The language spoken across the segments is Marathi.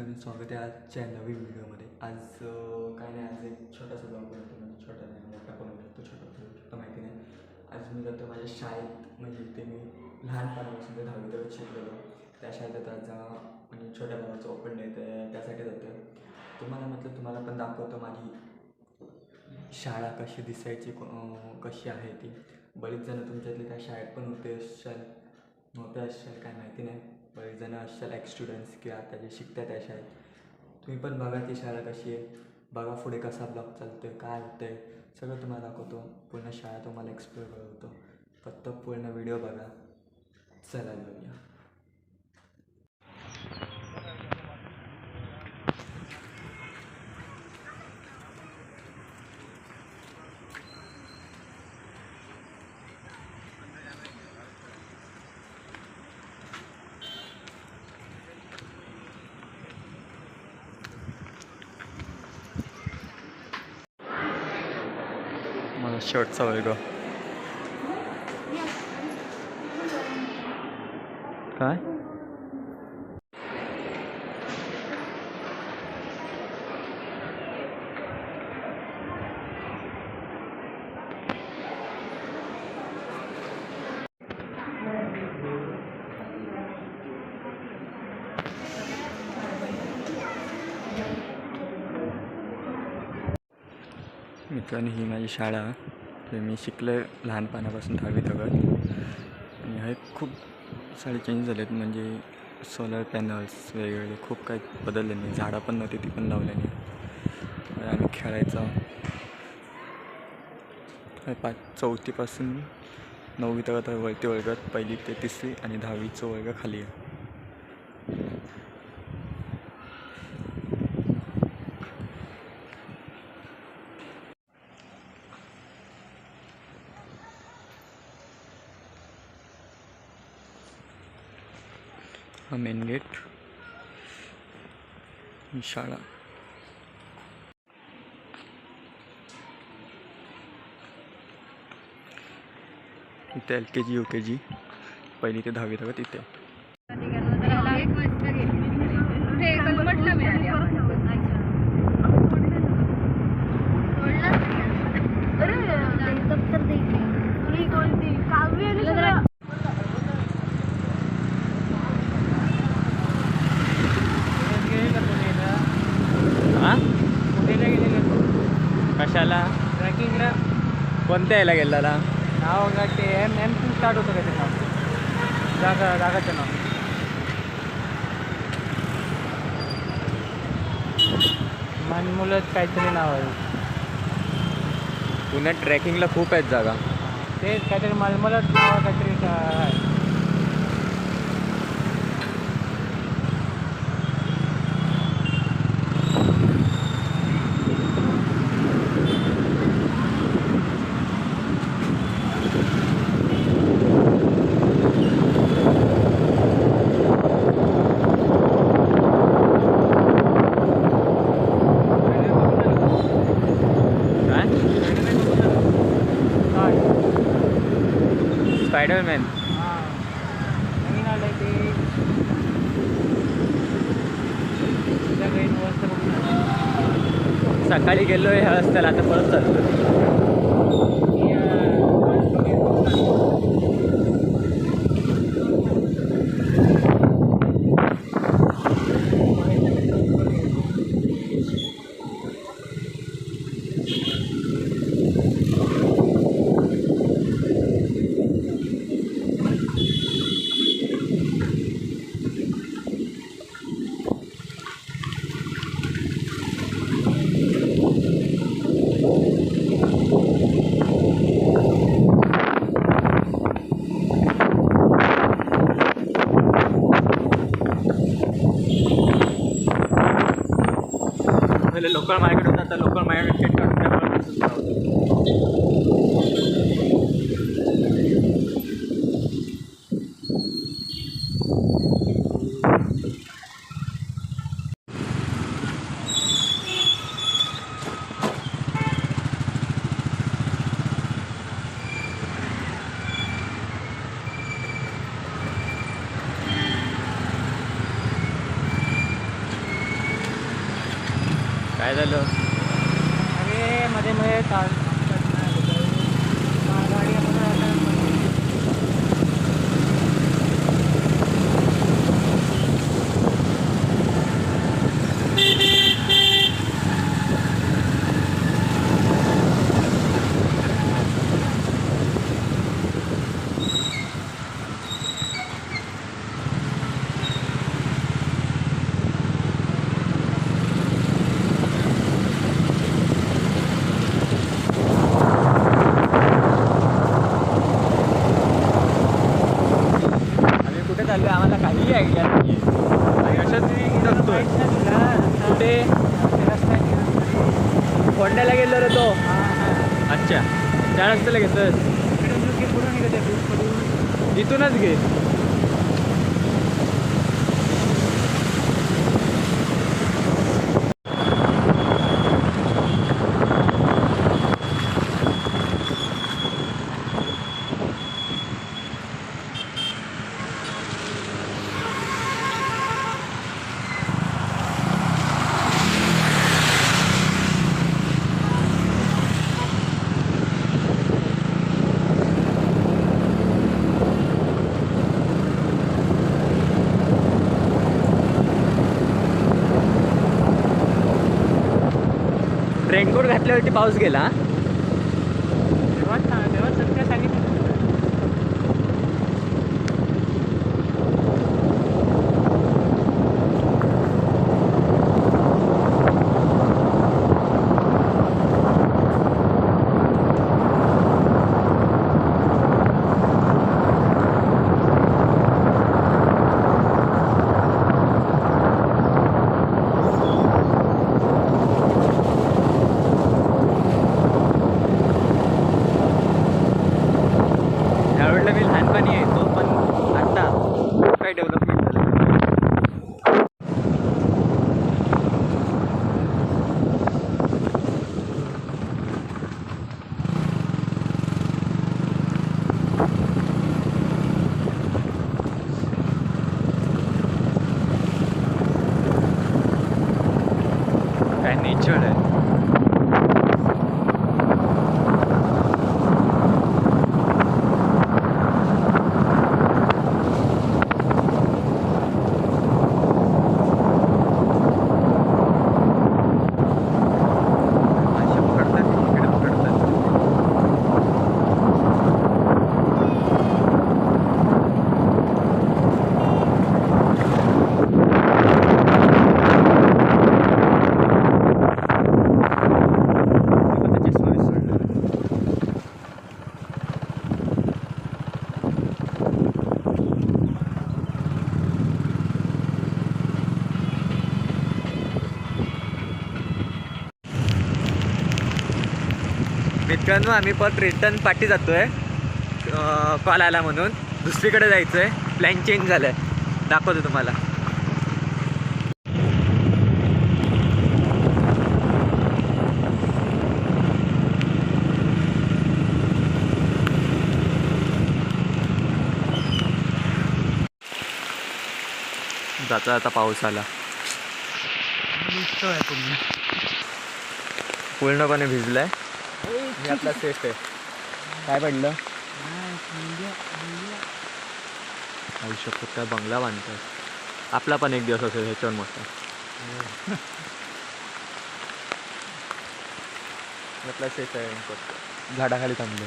मित्रांनो, स्वागत आहे आजच्या नवीन व्हिडिओमध्ये. आज काय नाही, आज एक छोटासा ब्लॉग बनवतो. म्हणजे छोटा नाही, मोठा बनवू शकतो, छोटा बनवू शकतो, माहिती नाही. आज मी जातो माझ्या शाळेत, म्हणजे ते मी लहानपणापासून ते 10वी शिकलेलो त्या शाळेत. आता म्हणजे छोट्या भावाचं ओपन डे त्यासाठी जातो आहे. तुम्हाला म्हटलं तुम्हाला पण दाखवतो माझी शाळा कशी दिसायची, कशी आहे ती. बरीच जणं तुमच्यातले त्या शाळेत पण नव्हते असाल काय माहिती नाही. बरेच जणं असाल एक्स स्टुडंट्स किंवा आता जे शिकतात त्या शाळेत. तुम्ही पण बघा ती शाळा कशी आहे, बघा पुढे कसा ब्लॉग चालतो आहे, काय होतं आहे, सगळं तुम्हाला दाखवतो. पूर्ण शाळा तुम्हाला एक्सप्लोर करतो. फक्त पूर्ण व्हिडिओ बघा. चला जाऊया. मला शर्टचा वर्ग काय मित्रांनो, ही माझी शाळा. मी शिकलो लहानपणापासून 10वी तक. आणि हे खूप सारे चेंज झाले आहेत. म्हणजे सोलर पॅनल्स वेगवेगळे खूप काही बदलले नाही. झाडं पण नव्हती, ती पण लावले नाही. आम्ही खेळायचा 4थीपासून 9वी तक तर वरती वर्गात, 1ली ते 3री आणि 10वीचं वर्ग खाली आहे. हा मेन गेट, ही शाळा. इथे LKG UKG 1ली ते 10वी तक इथे. कशाला ट्रॅकिंगला कोणत्या यायला गेलेला? नाव का ते एम स्टार्ट होतं का ते नाव, जागाचं नाव मनमुलत काहीतरी नाव आहे. पुण्यात ट्रेकिंगला खूप आहेत जागा. तेच काहीतरी मनमुलत नाव काहीतरी आहे. स्पायडरमॅन नवीन आलं आहे ते. सकाळी गेलो आहे ह्या रस्त्याला, आता परत चालतो. पहिले लोकल मार्केट होतं, आता लोकल मार्केट काढून त्यामुळे काय झालं? अरे मध्ये मध्ये गाडी आम्ही कुठे चाललोय आम्हाला काहीही आयडिया नाही आणि अशाच मी जगतोय. कुठे? फोंड्याला गेलो रे तो. अच्छा, त्या रस्त्याला घेतोय. इथूनच घे. रेनकोट घातल्यावरती पाऊस गेला. तेव्हा सत्य सांगितलं. त्यावेळेला मी लहानपणी यायचो पण आता काय डेव्हलपमेंट झालं. काय नेचर आहे. मित्रांनो आम्ही परत रिटर्न पाठी जातोय. कॉल आला म्हणून दुसरीकडे जायचंय. प्लॅन चेंज झालाय. दाखवतो तुम्हाला. जाता जाता पाऊस आला. पूर्णपणे भिजलाय. मी आपला सेफ आहे. काय पडलं? आयुष्यात काय बंगला बांधतोय. आपला पण एक दिवस असेल ह्याच्यावर मोठा. आपला सेफ आहे. झाडाखाली थांबलो.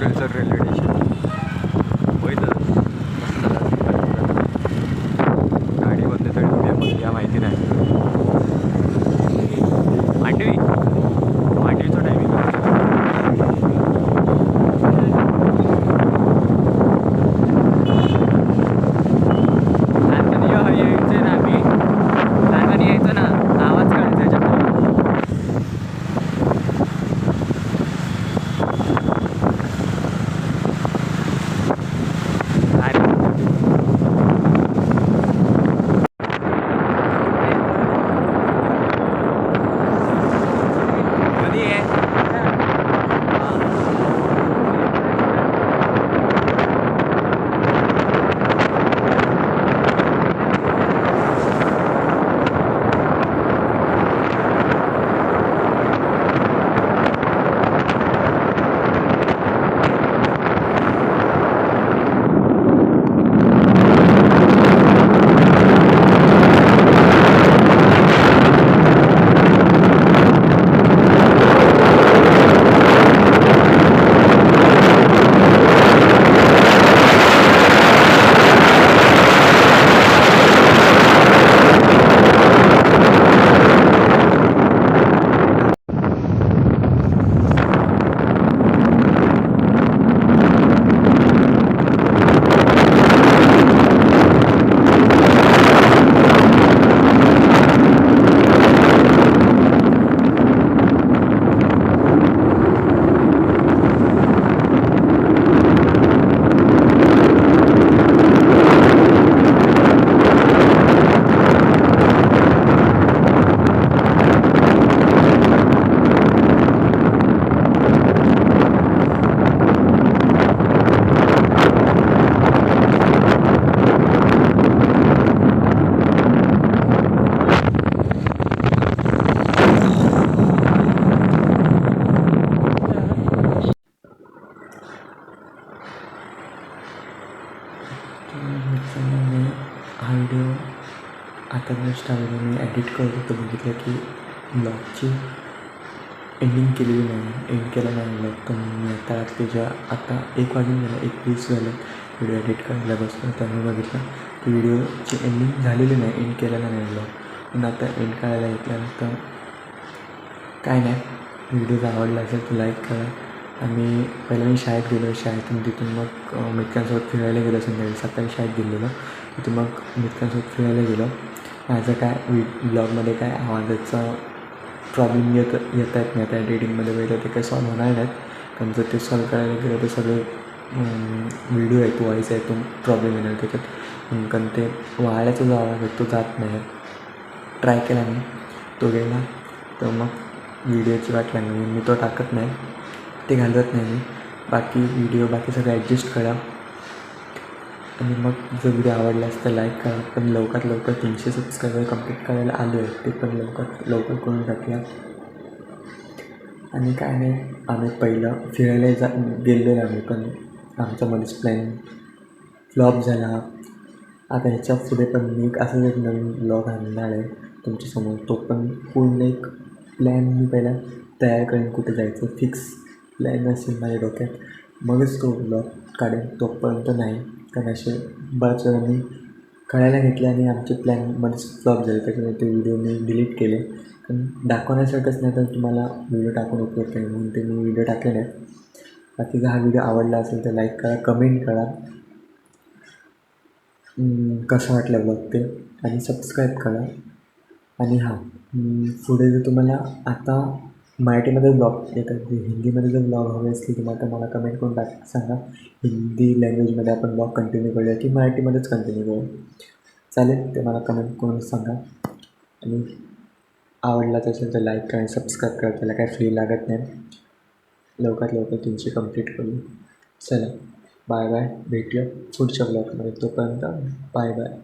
बेलसर रेल्वे स्टेशन वैद गाडी बंद तरी मग या माहिती नाही मांडवी मांडवीचा टायमिंग लहानपणी यायचं ना आम्ही लहानपणी यायचो ना आवाज काढायचा याच्यात कधी आहे मी हा व्हिडिओ आता जस्ट हा व्हिडिओ मी एडिट करत होतो बघितलं की ब्लॉगची एंडिंग केलेली नाही एंड केला नाही ब्लॉग तर मी आता 1 वाजून गेला 1:20 झालं व्हिडिओ एडिट करायला बसलो तर मी बघितलं की व्हिडिओची एंडिंग झालेली नाही एंड केलेला नाही ब्लॉग पण आता एंड करायला घेतल्यानंतर काय नाही व्हिडिओ जर आवडला असेल तर लाईक करा आणि पहिला मी शाळेत गेलो शाळेतून तिथून मग मित्रांसोबत फिरायला गेलो संध्याकाळी सकाळी शाळेत गेलेलो तिथून मग मित्रांसोबत फिरायला गेलो माझं काय ब्लॉगमध्ये काय आवाजाचा प्रॉब्लेम येत आहेत नाही त्या एडिटिंगमध्ये वगैरे ते काही सॉल्व होणार नाहीत कारण जर ते सॉल्व करायला गेलं तर सगळे व्हिडिओ आहे तो व्हॉईस आहे तो प्रॉब्लेम येणार त्याच्यात कारण ते वाळ्याचा जो आवाज आहे तो जात नाही ट्राय केला मी तो गेला तर मग व्हिडिओची वाट लागली मी तो टाकत नाही ते घालत नाही मी बाकी व्हिडिओ बाकी सगळं ॲडजस्ट करा आणि मग जर व्हिडिओ आवडला तर लाईक करा पण लवकरात लवकर 300 सबस्क्रायबर कंप्लीट करायला आलो आहे ते पण लवकर करून टाकूया आणि काय नाही आम्ही पहिलं फिरायला गेलेलो आम्ही पण आमचा मध्येच प्लॅन फ्लॉप झाला आता ह्याच्या पुढे पण मी असंच एक नवीन ब्लॉग आणणार आहे तुमच्यासमोर तो पण पूर्ण एक प्लॅन मी पहिला तयार करेन कुठे जायचं फिक्स प्लॅन असेल माझ्या डोक्यात मगच तो ब्लॉग काढेन तोपर्यंत नाही कारण असे बऱ्याच वेळा मी काढायला घेतले आणि आमचे प्लॅनमध्येच फ्लॉप झाले त्याच्यामुळे ते व्हिडिओ मी डिलीट केले कारण दाखवण्यासारखंच नाही तर तुम्हाला व्हिडिओ टाकून उपयोग नाही म्हणून ते मी व्हिडिओ टाकले नाही बाकी जर हा व्हिडिओ आवडला असेल तर लाईक करा कमेंट करा कसं वाटलं ब्लॉग ते आणि सबस्क्राईब करा आणि हां पुढे जर तुम्हाला आता मराठीमध्ये ब्लॉग येतात जे हिंदीमध्ये जर ब्लॉग हवे असतील तुम्हाला तर मला कमेंट करून सांगा हिंदी लँग्वेजमध्ये आपण ब्लॉग कंटिन्यू करूया की मराठीमध्येच कंटिन्यू करूया चालेल ते मला कमेंट करून सांगा आणि आवडलाच असेल तर लाईक करा आणि सबस्क्राईब करा त्याला काय फ्री लागत नाही लवकरात लवकर 300 कंप्लीट करू चला बाय बाय भेटूया पुढच्या ब्लॉगमध्ये तोपर्यंत बाय बाय